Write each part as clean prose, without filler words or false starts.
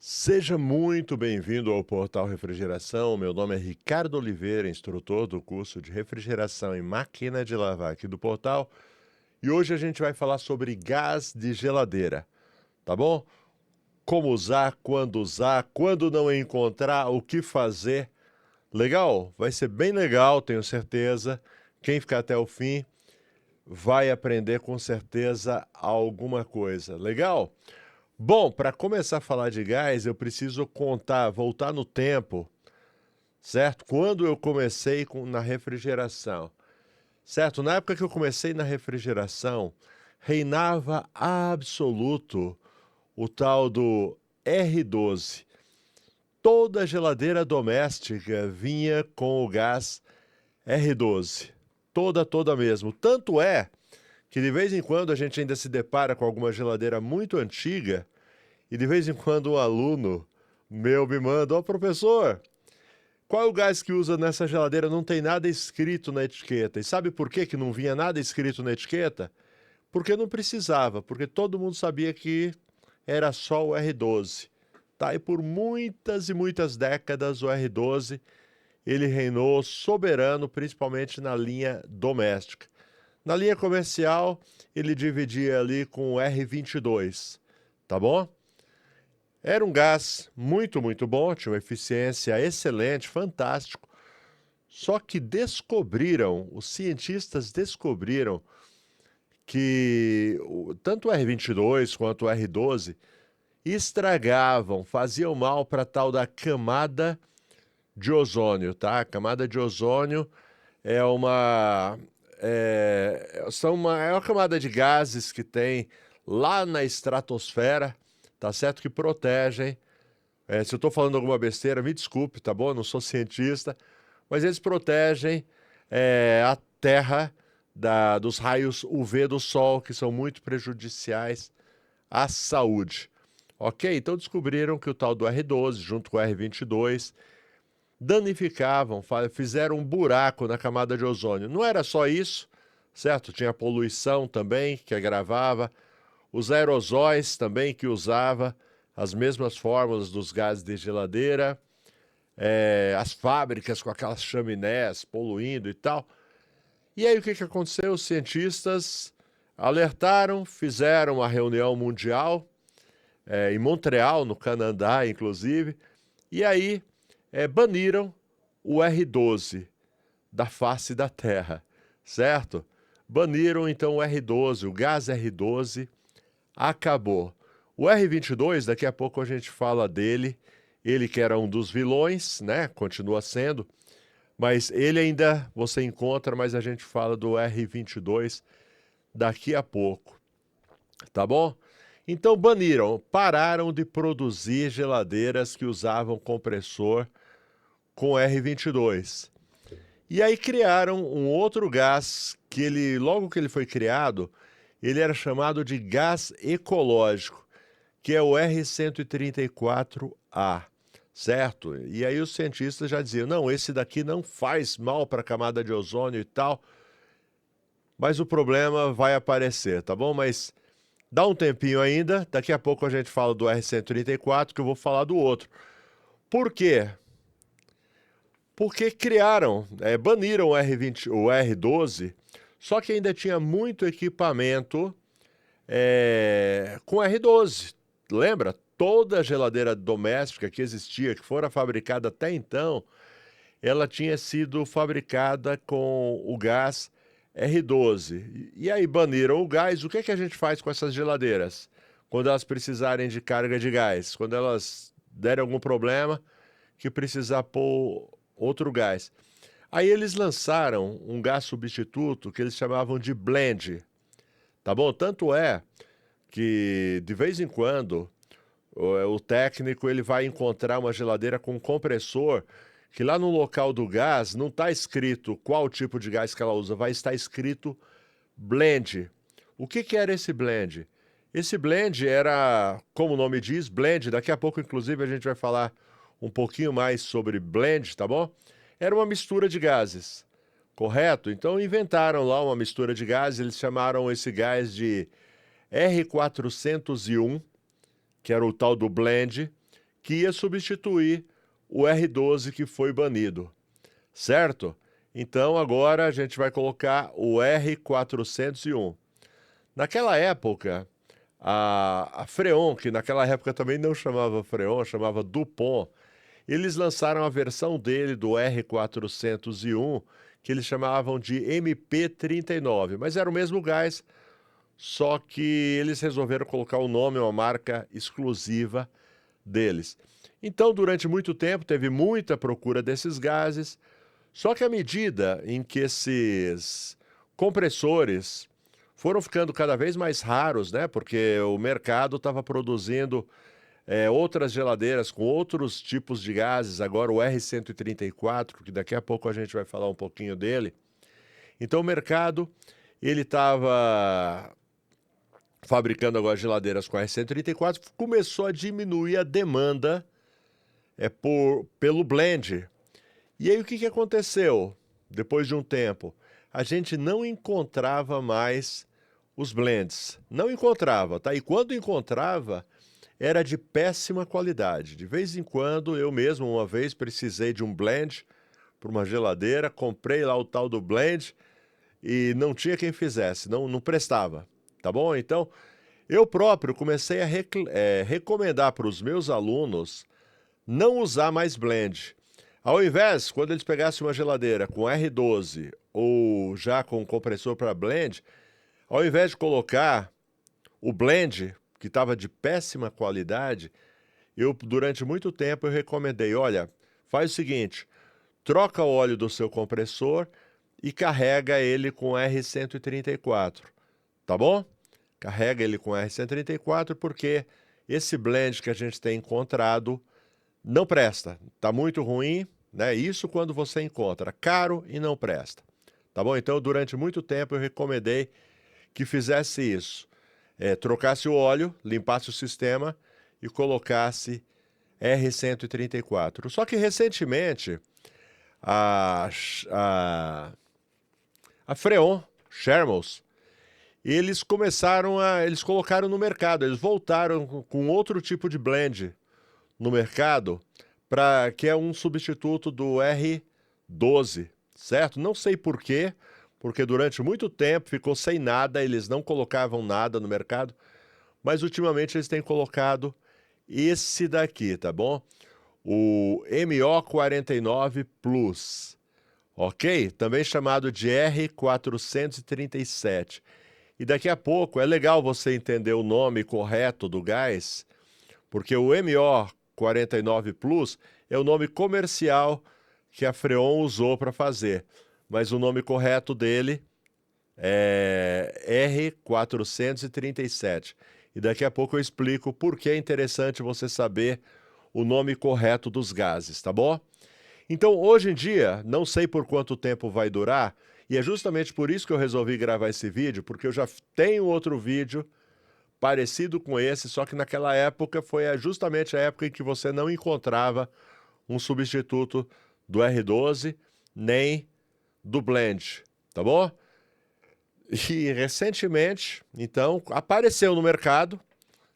Seja muito bem-vindo ao Portal Refrigeração. Meu nome é Ricardo Oliveira, instrutor do curso de refrigeração e máquina de lavar aqui do Portal. E hoje a gente vai falar sobre gás de geladeira, tá bom? Como usar, quando não encontrar, o que fazer. Legal? Vai ser bem legal, tenho certeza. Quem ficar até o fim vai aprender com certeza alguma coisa. Legal? Bom, para começar a falar de gás, eu preciso voltar no tempo, certo? Quando eu comecei na refrigeração, certo? Na época que eu comecei na refrigeração, reinava absoluto o tal do R12. Toda geladeira doméstica vinha com o gás R12. Toda mesmo. Tanto é que de vez em quando a gente ainda se depara com alguma geladeira muito antiga. E de vez em quando um aluno meu me manda: professor, qual é o gás que usa nessa geladeira? Não tem nada escrito na etiqueta. E sabe por que não vinha nada escrito na etiqueta? Porque não precisava, porque todo mundo sabia que era só o R12. Tá? E por muitas e muitas décadas o R12 ele reinou soberano, principalmente na linha doméstica. Na linha comercial, ele dividia ali com o R22, tá bom? Era um gás muito bom, tinha uma eficiência excelente, fantástico. Só que os cientistas descobriram que tanto o R22 quanto o R12 estragavam, faziam mal para a tal da camada de ozônio, tá? A camada de ozônio é uma camada de gases que tem lá na estratosfera, tá certo? Que protegem. Se eu estou falando alguma besteira, me desculpe, tá bom? Eu não sou cientista, mas eles protegem a Terra dos raios UV do Sol, que são muito prejudiciais à saúde. Ok? Então descobriram que o tal do R12, junto com o R22, danificavam, fizeram um buraco na camada de ozônio. Não era só isso, certo? Tinha a poluição também, que agravava, os aerosóis também, que usava as mesmas fórmulas dos gases de geladeira, as fábricas com aquelas chaminés poluindo e tal. E aí o que aconteceu? Os cientistas alertaram, fizeram uma reunião mundial, em Montreal, no Canadá, inclusive, e aí baniram o R12 da face da Terra, certo? Baniram então o R12, o gás R12 acabou. O R22, daqui a pouco a gente fala dele, ele que era um dos vilões, né? Continua sendo, mas ele ainda você encontra, mas a gente fala do R22 daqui a pouco, tá bom? Então pararam de produzir geladeiras que usavam compressor com R22. E aí criaram um outro gás que logo que ele foi criado, ele era chamado de gás ecológico, que é o R134A, certo? E aí os cientistas já diziam: não, esse daqui não faz mal para a camada de ozônio e tal, mas o problema vai aparecer, tá bom? Mas dá um tempinho ainda, daqui a pouco a gente fala do R134, que eu vou falar do outro. Por quê? Porque baniram o R12, só que ainda tinha muito equipamento com R12. Lembra? Toda geladeira doméstica que existia, que fora fabricada até então, ela tinha sido fabricada com o gás R12. E aí baniram o gás. O que a gente faz com essas geladeiras? Quando elas precisarem de carga de gás, quando elas derem algum problema, que precisar pôr outro gás. Aí eles lançaram um gás substituto que eles chamavam de blend, tá bom? Tanto é que de vez em quando o técnico ele vai encontrar uma geladeira com um compressor que lá no local do gás não está escrito qual tipo de gás que ela usa, vai estar escrito blend. O que era esse blend? Esse blend era, como o nome diz, blend. Daqui a pouco, inclusive, a gente vai falar um pouquinho mais sobre blend, tá bom? Era uma mistura de gases, correto? Então inventaram lá uma mistura de gases, eles chamaram esse gás de R401, que era o tal do blend, que ia substituir o R12 que foi banido, certo? Então agora a gente vai colocar o R401. Naquela época, a Freon, que naquela época também não chamava Freon, chamava Dupont, eles lançaram a versão dele do R401, que eles chamavam de MP39, mas era o mesmo gás, só que eles resolveram colocar o nome, uma marca exclusiva deles. Então, durante muito tempo, teve muita procura desses gases, só que à medida em que esses compressores foram ficando cada vez mais raros, né? Porque o mercado estava produzindo outras geladeiras com outros tipos de gases, agora o R134, que daqui a pouco a gente vai falar um pouquinho dele. Então o mercado, ele estava fabricando agora geladeiras com R134, começou a diminuir a demanda pelo blend. E aí o que aconteceu? Depois de um tempo, a gente não encontrava mais os blends. Não encontrava, tá? E quando encontrava, era de péssima qualidade. De vez em quando, eu mesmo, uma vez, precisei de um blend para uma geladeira, comprei lá o tal do blend e não tinha quem fizesse, não prestava, tá bom? Então, eu próprio comecei a recomendar para os meus alunos não usar mais blend. Ao invés, quando eles pegassem uma geladeira com R12 ou já com compressor para blend, ao invés de colocar o blend, que estava de péssima qualidade, durante muito tempo eu recomendei, olha, faz o seguinte, troca o óleo do seu compressor e carrega ele com R134, tá bom? Carrega ele com R134 porque esse blend que a gente tem encontrado não presta, tá muito ruim, né? Isso quando você encontra, caro e não presta, tá bom? Então, durante muito tempo eu recomendei que fizesse isso, trocasse o óleo, limpasse o sistema e colocasse R134. Só que recentemente a Freon, Shermos, eles colocaram no mercado, eles voltaram com outro tipo de blend no mercado, que é um substituto do R12, certo? Não sei por quê, porque durante muito tempo ficou sem nada, eles não colocavam nada no mercado, mas ultimamente eles têm colocado esse daqui, tá bom? O MO49 Plus, ok? Também chamado de R437. E daqui a pouco é legal você entender o nome correto do gás, porque o MO49 Plus é o nome comercial que a Freon usou para fazer, mas o nome correto dele é R437. E daqui a pouco eu explico por que é interessante você saber o nome correto dos gases, tá bom? Então, hoje em dia, não sei por quanto tempo vai durar, e é justamente por isso que eu resolvi gravar esse vídeo, porque eu já tenho outro vídeo parecido com esse, só que naquela época foi justamente a época em que você não encontrava um substituto do R12 nem do blend, tá bom? E recentemente, então, apareceu no mercado,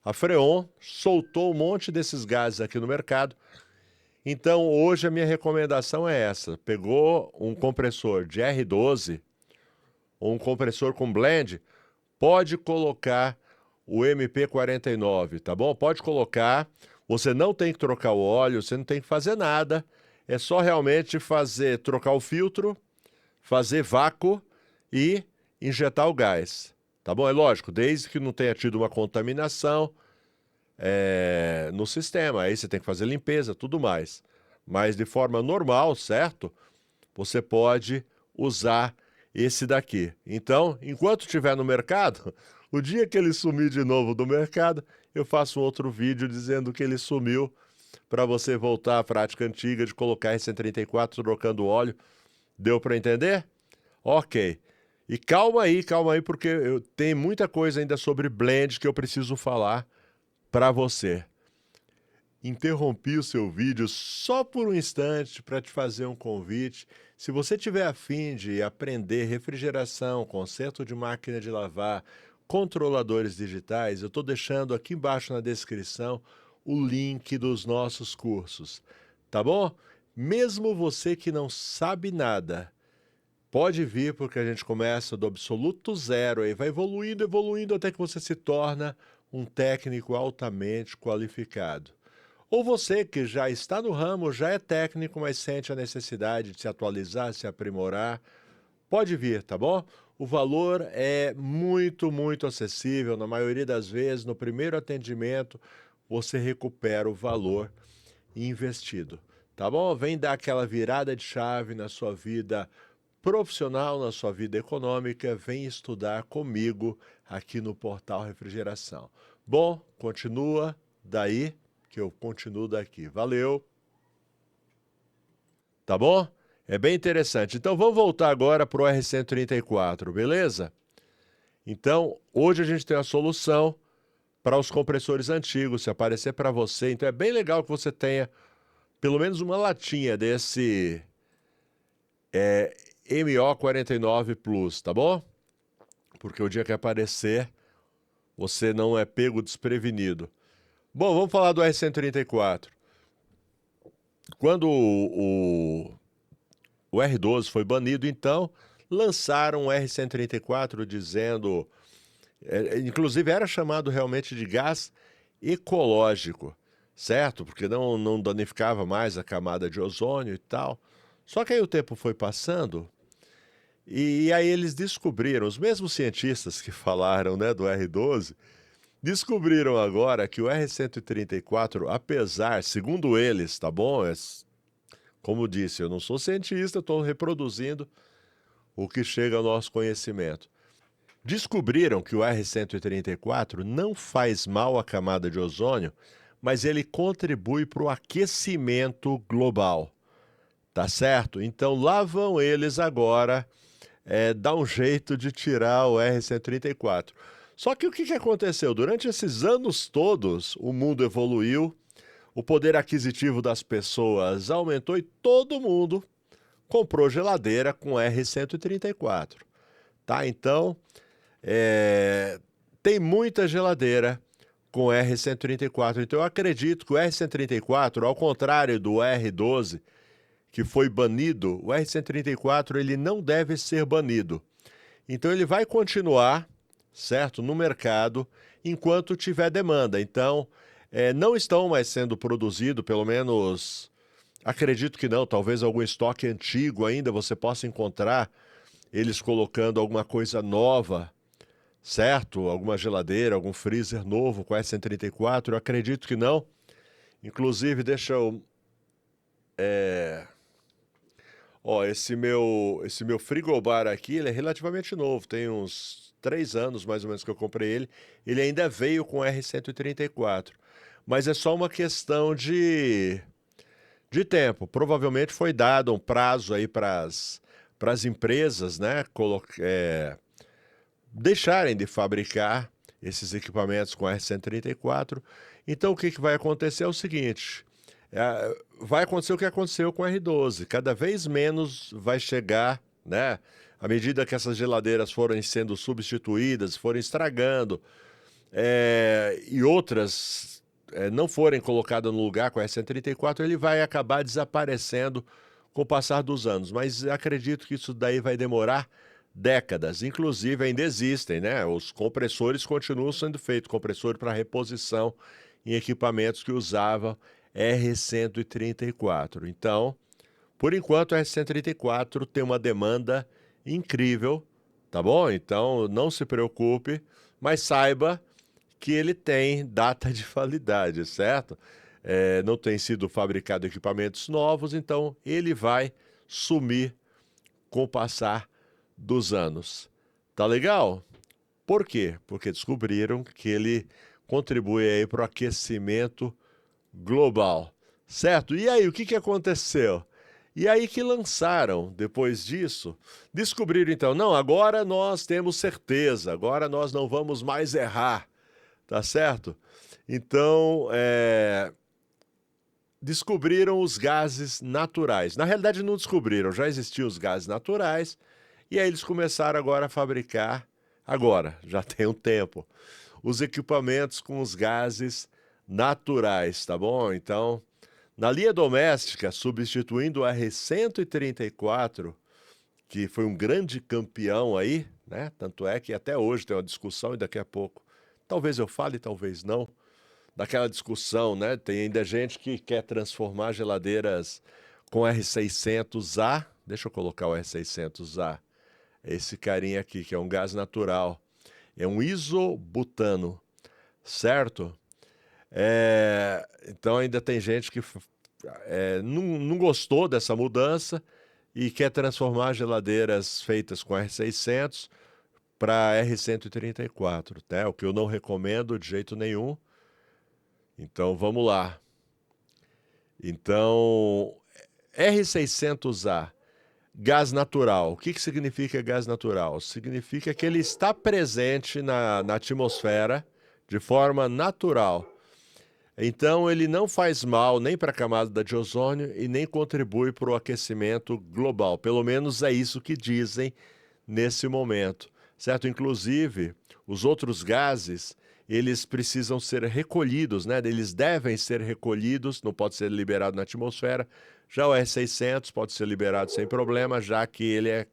a Freon soltou um monte desses gases aqui no mercado. Então, hoje a minha recomendação é essa. Pegou um compressor de R12, ou um compressor com blend, pode colocar o MP49, tá bom? Pode colocar, você não tem que trocar o óleo, você não tem que fazer nada, é só realmente trocar o filtro, fazer vácuo e injetar o gás, tá bom? É lógico, desde que não tenha tido uma contaminação no sistema, aí você tem que fazer limpeza, tudo mais. Mas de forma normal, certo? Você pode usar esse daqui. Então, enquanto estiver no mercado, o dia que ele sumir de novo do mercado, eu faço um outro vídeo dizendo que ele sumiu para você voltar à prática antiga de colocar R134 trocando óleo. Deu para entender? Ok. E calma aí, porque eu tenho muita coisa ainda sobre blend que eu preciso falar para você. Interrompi o seu vídeo só por um instante para te fazer um convite. Se você tiver a fim de aprender refrigeração, conserto de máquina de lavar, controladores digitais, eu estou deixando aqui embaixo na descrição o link dos nossos cursos, tá bom? Mesmo você que não sabe nada, pode vir, porque a gente começa do absoluto zero e vai evoluindo, evoluindo até que você se torna um técnico altamente qualificado. Ou você que já está no ramo, já é técnico, mas sente a necessidade de se atualizar, se aprimorar, pode vir, tá bom? O valor é muito, muito acessível. Na maioria das vezes, no primeiro atendimento, você recupera o valor investido, tá bom? Vem dar aquela virada de chave na sua vida profissional, na sua vida econômica, vem estudar comigo aqui no Portal Refrigeração. Bom, continua daí que eu continuo daqui. Valeu! Tá bom? É bem interessante. Então vamos voltar agora para o R134, beleza? Então, hoje a gente tem a solução para os compressores antigos, se aparecer para você. Então é bem legal que você tenha pelo menos uma latinha desse MO49 Plus, tá bom? Porque o dia que aparecer, você não é pego desprevenido. Bom, vamos falar do R134. Quando o R12 foi banido, então, lançaram o R134 dizendo... inclusive era chamado realmente de gás ecológico, certo? Porque não danificava mais a camada de ozônio e tal. Só que aí o tempo foi passando e aí eles descobriram, os mesmos cientistas que falaram, né, do R12, descobriram agora que o R134, apesar, segundo eles, tá bom? Como disse, eu não sou cientista, estou reproduzindo o que chega ao nosso conhecimento. Descobriram que o R134 não faz mal à camada de ozônio, mas ele contribui para o aquecimento global. Tá certo? Então lá vão eles agora dar um jeito de tirar o R134. Só que o que aconteceu? Durante esses anos todos, o mundo evoluiu, o poder aquisitivo das pessoas aumentou e todo mundo comprou geladeira com R134. Tá? Então, tem muita geladeira com R134. Então eu acredito que o R134, ao contrário do R12, que foi banido, o R134 ele não deve ser banido. Então ele vai continuar, certo, no mercado, enquanto tiver demanda. Então, não estão mais sendo produzidos, pelo menos, acredito que não, talvez algum estoque antigo ainda você possa encontrar eles colocando alguma coisa nova, certo? Alguma geladeira, algum freezer novo com R134, eu acredito que não. Inclusive, deixa eu... esse meu frigobar aqui, ele é relativamente novo, tem uns 3 anos mais ou menos que eu comprei ele. Ele ainda veio com R134, mas é só uma questão de tempo. Provavelmente foi dado um prazo aí para as empresas, né, deixarem de fabricar esses equipamentos com R134. Então o que vai acontecer é o seguinte... vai acontecer o que aconteceu com o R12, cada vez menos vai chegar, né? À medida que essas geladeiras forem sendo substituídas, forem estragando, e outras não forem colocadas no lugar com o R134, ele vai acabar desaparecendo com o passar dos anos. Mas acredito que isso daí vai demorar décadas. Inclusive ainda existem, né? Os compressores continuam sendo feitos, compressor para reposição em equipamentos que usavam R134. Então, por enquanto, o R134 tem uma demanda incrível, tá bom? Então, não se preocupe, mas saiba que ele tem data de validade, certo? Não tem sido fabricado equipamentos novos, então ele vai sumir com o passar dos anos. Tá legal? Por quê? Porque descobriram que ele contribui aí para o aquecimento global, certo? E aí, o que aconteceu? E aí que lançaram, depois disso, descobriram então, não, agora nós temos certeza, agora nós não vamos mais errar, tá certo? Então, descobriram os gases naturais. Na realidade não descobriram, já existiam os gases naturais, e aí eles começaram agora a fabricar, já tem um tempo, os equipamentos com os gases naturais, tá bom? Então, na linha doméstica, substituindo o R-134, que foi um grande campeão aí, né? Tanto é que até hoje tem uma discussão e daqui a pouco, talvez eu fale, talvez não, daquela discussão, né? Tem ainda gente que quer transformar geladeiras com R600A. Deixa eu colocar o R600A. Esse carinha aqui, que é um gás natural. É um isobutano, certo? Então ainda tem gente que não gostou dessa mudança e quer transformar geladeiras feitas com R600 para R134, tá? O que eu não recomendo de jeito nenhum. Então vamos lá. Então, R600A, gás natural. O que significa gás natural? Significa que ele está presente na atmosfera de forma natural. Então, ele não faz mal nem para a camada de ozônio e nem contribui para o aquecimento global. Pelo menos é isso que dizem nesse momento, certo? Inclusive, os outros gases, eles precisam ser recolhidos, né? Eles devem ser recolhidos, não pode ser liberado na atmosfera. Já o R600 pode ser liberado sem problema, já que ele é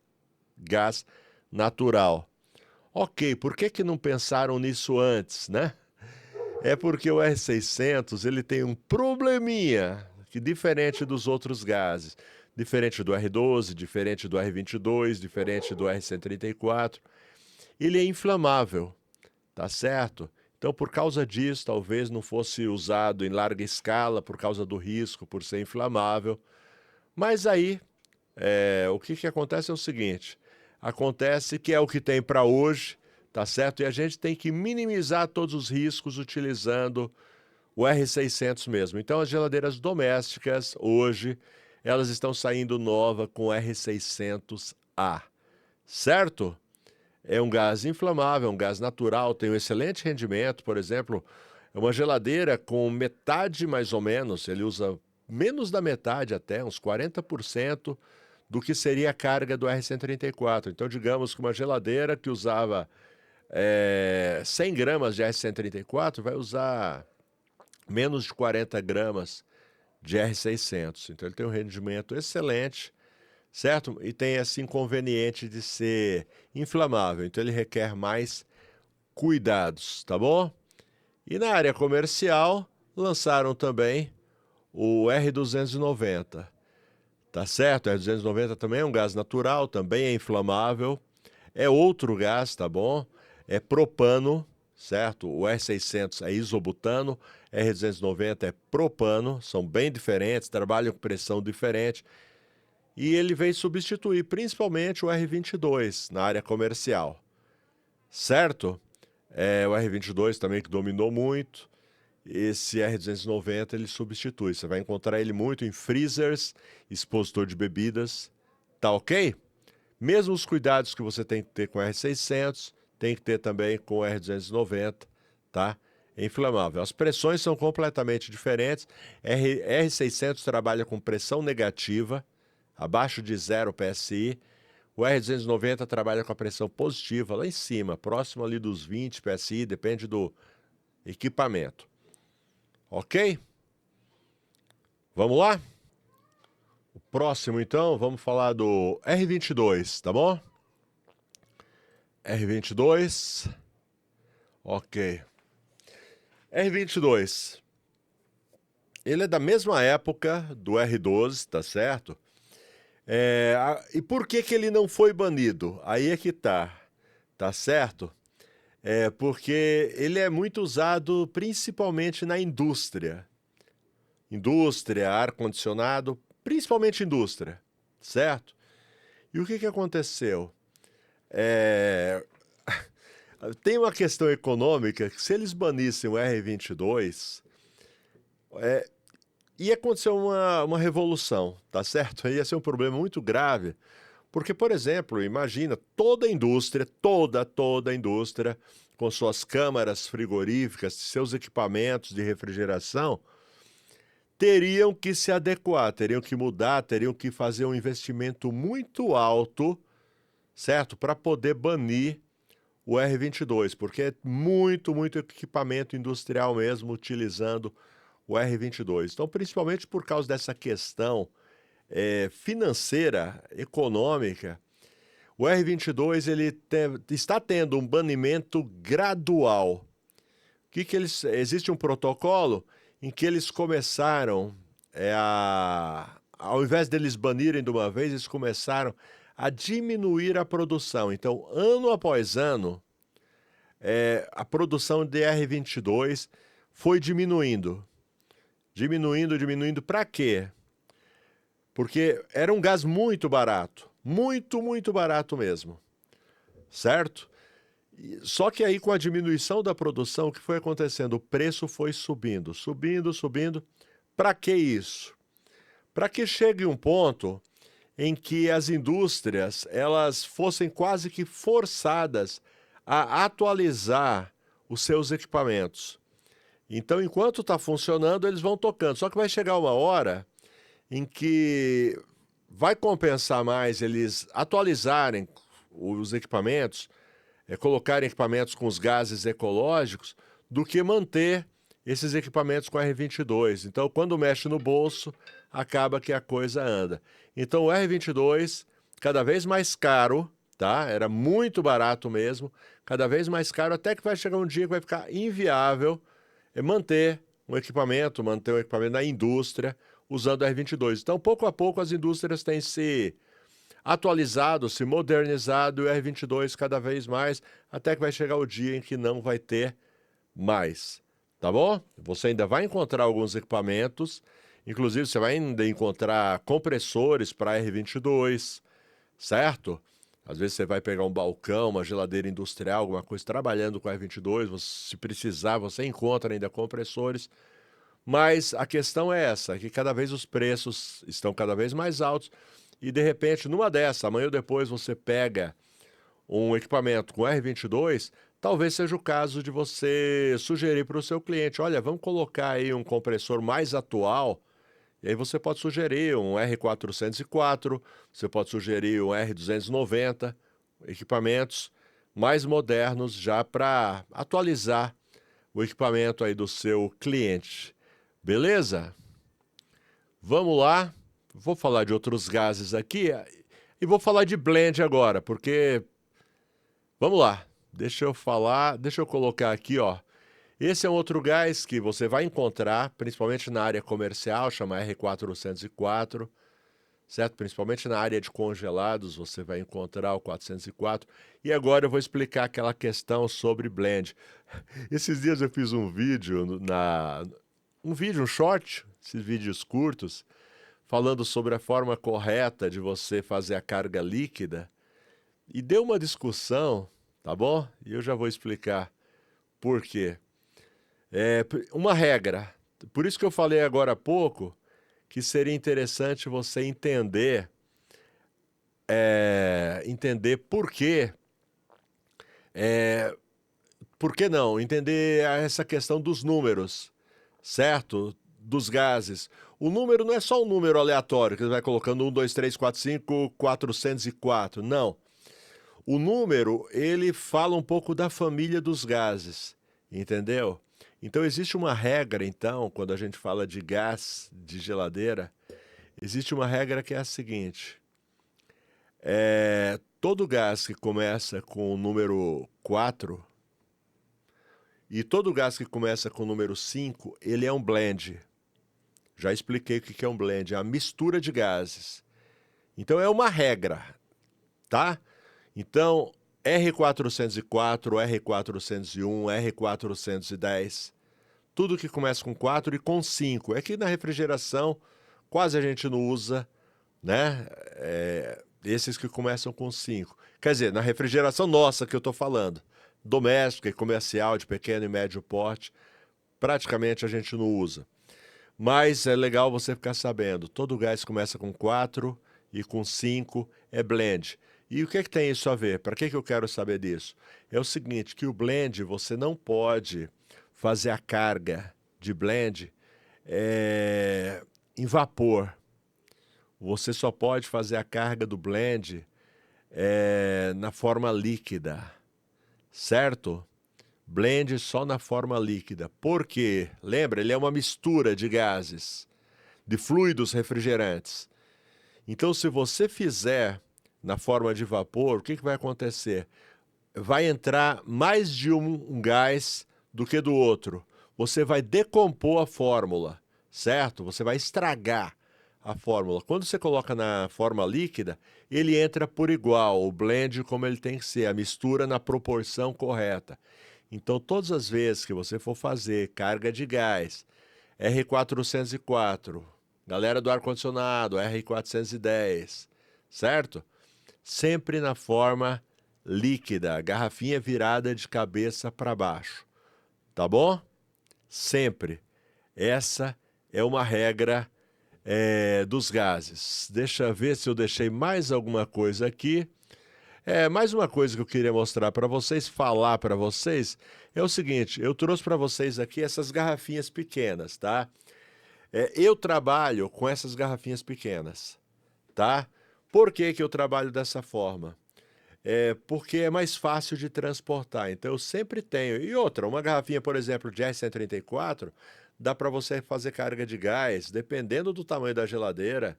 gás natural. Ok, por que não pensaram nisso antes, né? É porque o R600 ele tem um probleminha que diferente dos outros gases, diferente do R12, diferente do R22, diferente do R134, ele é inflamável, tá certo? Então, por causa disso, talvez não fosse usado em larga escala por causa do risco, por ser inflamável. Mas aí, o que acontece é o seguinte, acontece que é o que tem para hoje, tá certo? E a gente tem que minimizar todos os riscos utilizando o R600 mesmo. Então, as geladeiras domésticas, hoje, elas estão saindo nova com R600A, certo? É um gás inflamável, é um gás natural, tem um excelente rendimento. Por exemplo, é uma geladeira com metade mais ou menos, ele usa menos da metade até, uns 40% do que seria a carga do R134. Então, digamos que uma geladeira que usava 100 gramas de R134 vai usar menos de 40 gramas de R600. Então, ele tem um rendimento excelente, certo? E tem esse inconveniente de ser inflamável. Então, ele requer mais cuidados, tá bom? E na área comercial, lançaram também o R290, tá certo? O R290 também é um gás natural, também é inflamável. É outro gás, tá bom? É propano, certo? O R600 é isobutano, R290 é propano, são bem diferentes, trabalham com pressão diferente. E ele veio substituir principalmente o R22 na área comercial, certo? O R22 também que dominou muito. Esse R290 ele substitui. Você vai encontrar ele muito em freezers, expositor de bebidas, tá ok? Mesmo os cuidados que você tem que ter com o R600, tem que ter também com o R290, tá? É inflamável. As pressões são completamente diferentes. R600 trabalha com pressão negativa, abaixo de 0 PSI. O R290 trabalha com a pressão positiva lá em cima, próximo ali dos 20 PSI, depende do equipamento. Ok? Vamos lá? O próximo, então, vamos falar do R22, tá bom? R22. Ok. R22. Ele é da mesma época do R12, tá certo? E por que ele não foi banido? Aí é que tá certo? Porque ele é muito usado principalmente na indústria. Indústria, ar-condicionado, principalmente indústria, certo? E o que aconteceu? Tem uma questão econômica que se eles banissem o R22, ia acontecer uma revolução, tá certo? Ia ser um problema muito grave, porque, por exemplo, imagina toda a indústria, toda a indústria, com suas câmaras frigoríficas, seus equipamentos de refrigeração, teriam que se adequar, teriam que mudar, teriam que fazer um investimento muito alto, certo? Para poder banir o R22, porque é muito equipamento industrial mesmo utilizando o R22. Então, principalmente por causa dessa questão financeira, econômica, o R22 está tendo um banimento gradual. Existe um protocolo em que eles começaram ao invés deles banirem de uma vez, eles começaram a diminuir a produção. Então, ano após ano, a produção de R22 foi diminuindo. Diminuindo. Para quê? Porque era um gás muito barato. Muito barato mesmo. Certo? Só que aí, com a diminuição da produção, o que foi acontecendo? O preço foi subindo. Para que isso? Para que chegue um ponto em que as indústrias elas fossem quase que forçadas a atualizar os seus equipamentos. Então, enquanto está funcionando, eles vão tocando. Só que vai chegar uma hora em que vai compensar mais eles atualizarem os equipamentos, colocarem equipamentos com os gases ecológicos, do que manter esses equipamentos com R22. Então, quando mexe no bolso, acaba que a coisa anda. Então, o R22, cada vez mais caro, tá? Era muito barato mesmo, cada vez mais caro, até que vai chegar um dia que vai ficar inviável manter um equipamento na indústria usando o R22. Então, pouco a pouco, as indústrias têm se atualizado, se modernizado, e o R22 cada vez mais, até que vai chegar o dia em que não vai ter mais. Tá bom? Você ainda vai encontrar alguns equipamentos, inclusive você vai ainda encontrar compressores para R22, certo? Às vezes você vai pegar um balcão, uma geladeira industrial, alguma coisa trabalhando com R22, se precisar, você encontra ainda compressores. Mas a questão é essa, que cada vez os preços estão cada vez mais altos e, de repente, numa dessa, amanhã ou depois você pega um equipamento com R22, talvez seja o caso de você sugerir para o seu cliente, olha, vamos colocar aí um compressor mais atual, e aí você pode sugerir um R404, você pode sugerir um R290, equipamentos mais modernos já para atualizar o equipamento aí do seu cliente. Beleza? Vamos lá. Vou falar de outros gases aqui e vou falar de blend agora, porque... Vamos lá. Deixa eu colocar aqui, ó. Esse é um outro gás que você vai encontrar, principalmente na área comercial, chama R404, certo? Principalmente na área de congelados, você vai encontrar o 404. E agora eu vou explicar aquela questão sobre blend. Esses dias eu fiz um vídeo, um short, esses vídeos curtos, falando sobre a forma correta de você fazer a carga líquida. E deu uma discussão, tá bom? E eu já vou explicar por quê. Uma regra. Por isso que eu falei agora há pouco que seria interessante você entender por quê. Por que não? Entender essa questão dos números, certo? Dos gases. O número não é só um número aleatório, que você vai colocando 1, 2, 3, 4, 5, 404. Não. O número, ele fala um pouco da família dos gases, entendeu? Então, existe uma regra, então, quando a gente fala de gás de geladeira, existe uma regra que é a seguinte. Todo gás que começa com o número 4 e todo gás que começa com o número 5, ele é um blend. Já expliquei o que é um blend, é a mistura de gases. Então, é uma regra, tá? Então, R404, R401, R410, tudo que começa com 4 e com 5. É que na refrigeração quase a gente não usa, né? Esses que começam com 5. Quer dizer, na refrigeração nossa que eu estou falando, doméstica e comercial, de pequeno e médio porte, praticamente a gente não usa. Mas é legal você ficar sabendo, todo gás começa com 4 e com 5 é blend. E o que tem isso a ver? Para que eu quero saber disso? É o seguinte, que o blend, você não pode fazer a carga de blend em vapor. Você só pode fazer a carga do blend na forma líquida, certo? Blend só na forma líquida. Por quê? Lembra, ele é uma mistura de gases, de fluidos refrigerantes. Então, se você fizer na forma de vapor, o que vai acontecer? Vai entrar mais de um gás do que do outro. Você vai decompor a fórmula, certo? Você vai estragar a fórmula. Quando você coloca na forma líquida, ele entra por igual, o blend como ele tem que ser, a mistura na proporção correta. Então, todas as vezes que você for fazer carga de gás, R404, galera do ar-condicionado, R410, certo? Sempre na forma líquida, garrafinha virada de cabeça para baixo, tá bom? Sempre. Essa é uma regra dos gases. Deixa eu ver se eu deixei mais alguma coisa aqui. Mais uma coisa que eu queria mostrar para vocês, falar para vocês, é o seguinte, eu trouxe para vocês aqui essas garrafinhas pequenas, tá? Eu trabalho com essas garrafinhas pequenas, tá? Por que que eu trabalho dessa forma? Porque é mais fácil de transportar, então eu sempre tenho. E outra, uma garrafinha, por exemplo, de R134, dá para você fazer carga de gás, dependendo do tamanho da geladeira,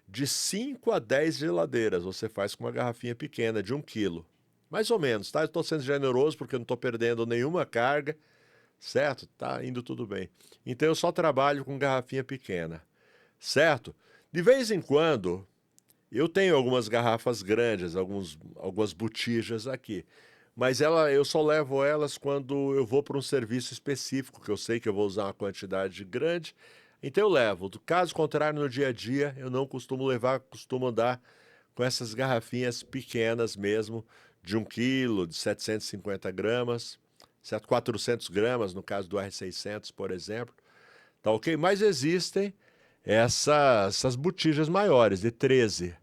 de 5 a 10 geladeiras você faz com uma garrafinha pequena de 1 quilo. Mais ou menos, tá? Eu estou sendo generoso porque eu não estou perdendo nenhuma carga, certo? Tá indo tudo bem. Então eu só trabalho com garrafinha pequena, certo? De vez em quando, eu tenho algumas garrafas grandes, algumas botijas aqui. Mas eu só levo elas quando eu vou para um serviço específico, que eu sei que eu vou usar uma quantidade grande. Então eu levo. Do caso contrário, no dia a dia, eu não costumo levar, costumo andar com essas garrafinhas pequenas mesmo, de 1 quilo, de 750 gramas, 400 gramas, no caso do R600, por exemplo. Tá ok? Mas existem essas botijas maiores, de 13.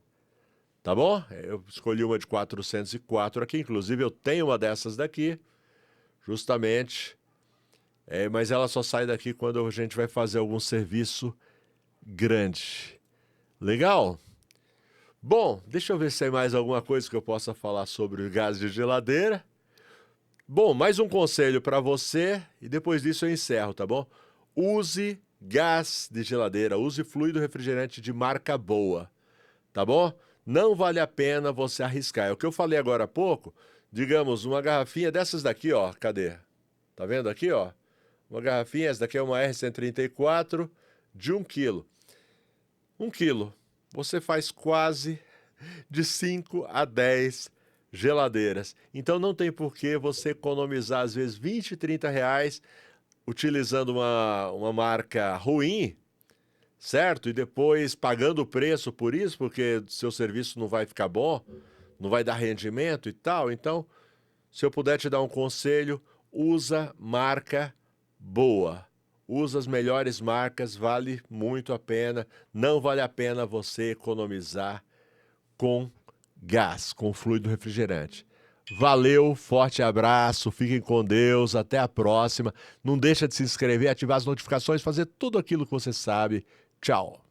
Tá bom? Eu escolhi uma de 404 aqui, inclusive eu tenho uma dessas daqui, justamente, mas ela só sai daqui quando a gente vai fazer algum serviço grande. Legal? Bom, deixa eu ver se tem mais alguma coisa que eu possa falar sobre o gás de geladeira. Bom, mais um conselho para você e depois disso eu encerro, tá bom? Use gás de geladeira, use fluido refrigerante de marca boa, tá bom? Não vale a pena você arriscar. É o que eu falei agora há pouco, digamos, uma garrafinha dessas daqui, ó, cadê? Tá vendo aqui, ó? Uma garrafinha, essa daqui é uma R134 de 1 quilo. 1 quilo, você faz quase de 5 a 10 geladeiras. Então não tem por que você economizar às vezes 20, 30 reais utilizando uma marca ruim, certo? E depois pagando o preço por isso, porque seu serviço não vai ficar bom, não vai dar rendimento e tal. Então, se eu puder te dar um conselho, usa marca boa. Usa as melhores marcas, vale muito a pena. Não vale a pena você economizar com gás, com fluido refrigerante. Valeu, forte abraço, fiquem com Deus, até a próxima. Não deixa de se inscrever, ativar as notificações, fazer tudo aquilo que você sabe. Tchau.